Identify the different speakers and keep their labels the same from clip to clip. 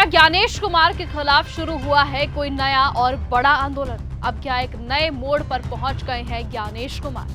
Speaker 1: क्या ज्ञानेश कुमार के खिलाफ शुरू हुआ है कोई नया और बड़ा आंदोलन? अब क्या एक नए मोड़ पर पहुंच गए हैं ज्ञानेश कुमार?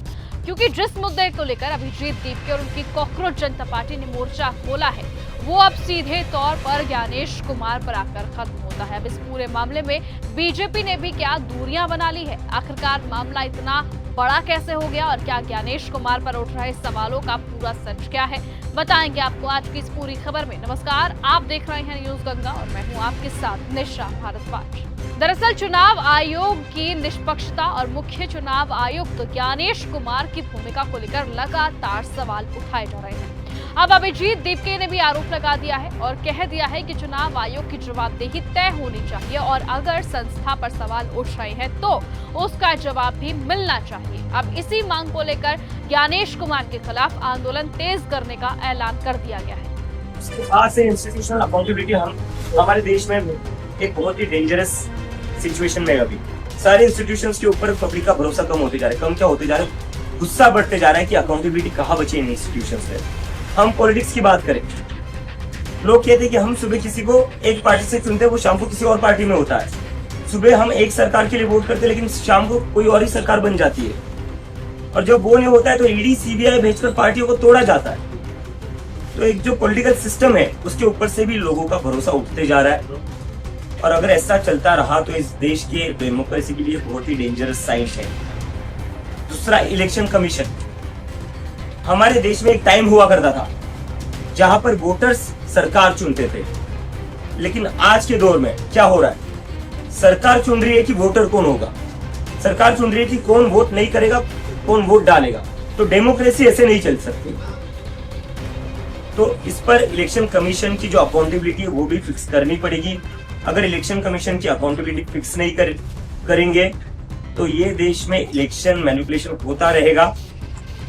Speaker 1: क्योंकि जिस मुद्दे को लेकर अभिजीत दीपके और उनकी कॉकरोच जनता पार्टी ने मोर्चा खोला है, वो अब सीधे तौर पर ज्ञानेश कुमार पर आकर खत्म होता है। अब इस पूरे मामले में बीजेपी ने भी क्या दूरियां बना ली है? आखिरकार मामला इतना बड़ा कैसे हो गया और क्या ज्ञानेश कुमार पर उठ रहे सवालों का पूरा सच क्या है, बताएंगे आपको आज की इस पूरी खबर में। नमस्कार, आप देख रहे हैं न्यूज गंगा और मैं हूं आपके साथ निशा भारद्वाज। दरअसल चुनाव आयोग की निष्पक्षता और मुख्य चुनाव आयुक्त ज्ञानेश कुमार की भूमिका को लेकर लगातार सवाल उठाए जा रहे हैं। अब अभिजीत दीपके ने भी आरोप लगा दिया है और कह दिया है कि चुनाव आयोग की जवाबदेही तय होनी चाहिए और अगर संस्था पर सवाल उठ रहे हैं तो उसका जवाब भी मिलना चाहिए। अब इसी मांग को लेकर ज्ञानेश कुमार के खिलाफ आंदोलन तेज करने का ऐलान कर दिया गया है।
Speaker 2: उसके बाद से इंस्टीट्यूशनल अकाउंटेबिलिटी हमारे देश में एक बहुत ही डेंजरस सिचुएशन में अभी सारे इंस्टीट्यूशंस के ऊपर पब्लिक का भरोसा कम होते जा रहा है। कम क्या होते जा रहा है, गुस्सा बढ़ते जा रहा है कि अकाउंटेबिलिटी कहाँ बची इन इंस्टीट्यूशंस में। हम पॉलिटिक्स की बात करें, लोग कहते हैं कि हम सुबह किसी को एक पार्टी से चुनते हैं, वो शाम को किसी और पार्टी में होता है। सुबह हम एक सरकार के लिए वोट करते हैं लेकिन शाम को कोई और ही सरकार बन जाती है। और जब वो नहीं होता है तो ईडी सीबीआई भेजकर पार्टियों को तोड़ा जाता है। तो एक जो पॉलिटिकल सिस्टम है उसके ऊपर से भी लोगों का भरोसा उठते जा रहा है और अगर ऐसा चलता रहा तो इस देश के डेमोक्रेसी के लिए बहुत ही डेंजरस साइन है। दूसरा, इलेक्शन कमीशन। हमारे देश में एक टाइम हुआ करता था जहां पर वोटर्स सरकार चुनते थे, लेकिन आज के दौर में क्या हो रहा है, सरकार चुन रही है कि वोटर कौन होगा, सरकार चुन रही है कि कौन वोट नहीं करेगा, कौन वोट डालेगा। तो डेमोक्रेसी ऐसे नहीं चल सकती। तो इस पर इलेक्शन कमीशन की जो अकाउंटेबिलिटी है वो भी फिक्स करनी पड़ेगी। अगर इलेक्शन कमीशन की अकाउंटेबिलिटी फिक्स नहीं करेंगे तो ये देश में इलेक्शन मैनिपुलेशन होता रहेगा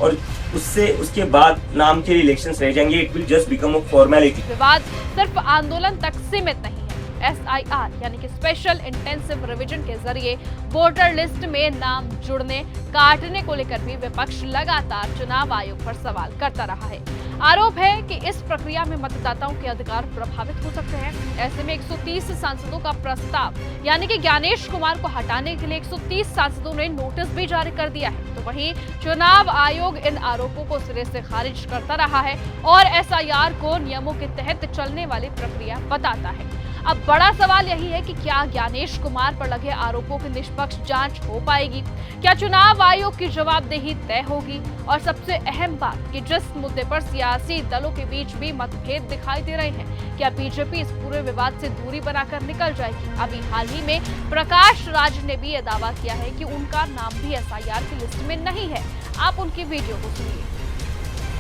Speaker 2: और उसके बाद नाम के इलेक्शंस रह जाएंगे। It will just become a formality.
Speaker 1: विवाद सिर्फ आंदोलन तक सीमित नहीं है। SIR यानी कि स्पेशल इंटेंसिव रिवीजन के जरिए वोटर लिस्ट में नाम जुड़ने काटने को लेकर भी विपक्ष लगातार चुनाव आयोग पर सवाल करता रहा है। आरोप है कि इस प्रक्रिया में मतदाताओं के अधिकार प्रभावित हो सकते हैं। ऐसे में 130 सांसदों का प्रस्ताव यानी कि ज्ञानेश कुमार को हटाने के लिए 130 सांसदों ने नोटिस भी जारी कर दिया है। तो वहीं चुनाव आयोग इन आरोपों को सिरे से खारिज करता रहा है और SIR को नियमों के तहत चलने वाली प्रक्रिया बताता है। अब बड़ा सवाल यही है कि क्या ज्ञानेश कुमार पर लगे आरोपों की निष्पक्ष जांच हो पाएगी? क्या चुनाव आयोग की जवाबदेही तय होगी? और सबसे अहम बात कि जिस मुद्दे पर सियासी दलों के बीच भी मतभेद दिखाई दे रहे हैं, क्या बीजेपी इस पूरे विवाद से दूरी बनाकर निकल जाएगी? अभी हाल ही में प्रकाश राज ने भी यह दावा किया है कि उनका नाम भी SIR की लिस्ट में नहीं है। आप उनकी वीडियो को सुनिए।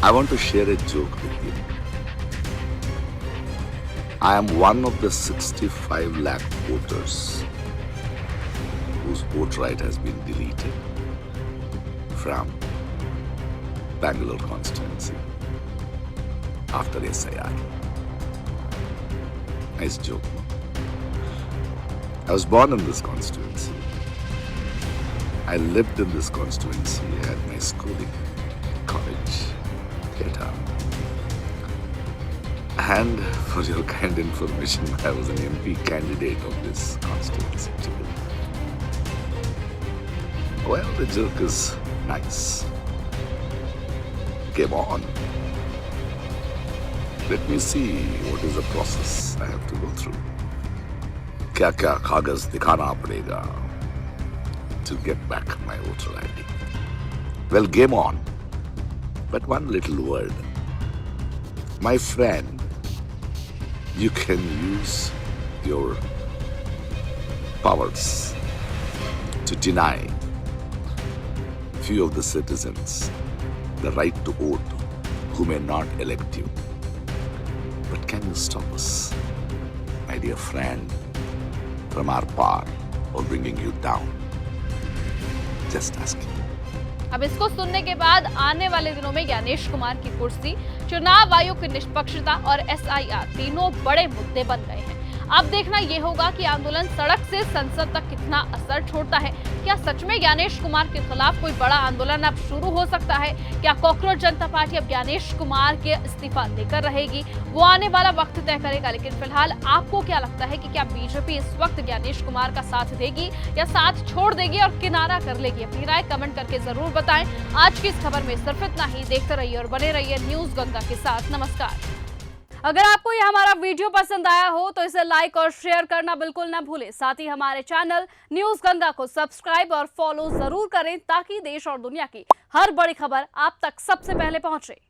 Speaker 3: I want to share a joke with you. I am one of the 65 lakh voters whose vote right has been deleted from Bangalore constituency after SIR. Nice joke, no? I was born in this constituency. I lived in this constituency. I had my schooling, college, theatre. And for your kind information, I was an MP candidate of this constituency too. Well, the joke is nice. Game on. Let me see what is the process I have to go through. क्या कागज दिखाना पड़ेगा to get back my voter ID. Well, game on. But one little word. My friend, you can use your powers to deny few of the citizens the right to vote who may not elect you. But can you stop us, my dear friend, from our power or bringing you down? Just asking.
Speaker 1: अब इसको सुनने के बाद आने वाले दिनों में ज्ञानेश कुमार की कुर्सी, चुनाव आयोग की निष्पक्षता और SIR तीनों बड़े मुद्दे बन गए हैं। अब देखना ये होगा कि आंदोलन सड़क से संसद तक कितना असर छोड़ता है। क्या सच में ज्ञानेश कुमार के खिलाफ कोई बड़ा आंदोलन अब शुरू हो सकता है? क्या कॉकरोच जनता पार्टी अब ज्ञानेश कुमार के इस्तीफा लेकर रहेगी? वो आने वाला वक्त तय करेगा। लेकिन फिलहाल आपको क्या लगता है कि क्या बीजेपी इस वक्त ज्ञानेश कुमार का साथ देगी या साथ छोड़ देगी और किनारा कर लेगी? अपनी राय कमेंट करके जरूर बताएं। आज की इस खबर में सिर्फ इतना ही। देखते रहिए और बने रहिए न्यूज गंगा के साथ। नमस्कार। अगर आपको यह हमारा वीडियो पसंद आया हो तो इसे लाइक और शेयर करना बिल्कुल ना भूलें। साथ ही हमारे चैनल न्यूज गंगा को सब्सक्राइब और फॉलो जरूर करें ताकि देश और दुनिया की हर बड़ी खबर आप तक सबसे पहले पहुंचे।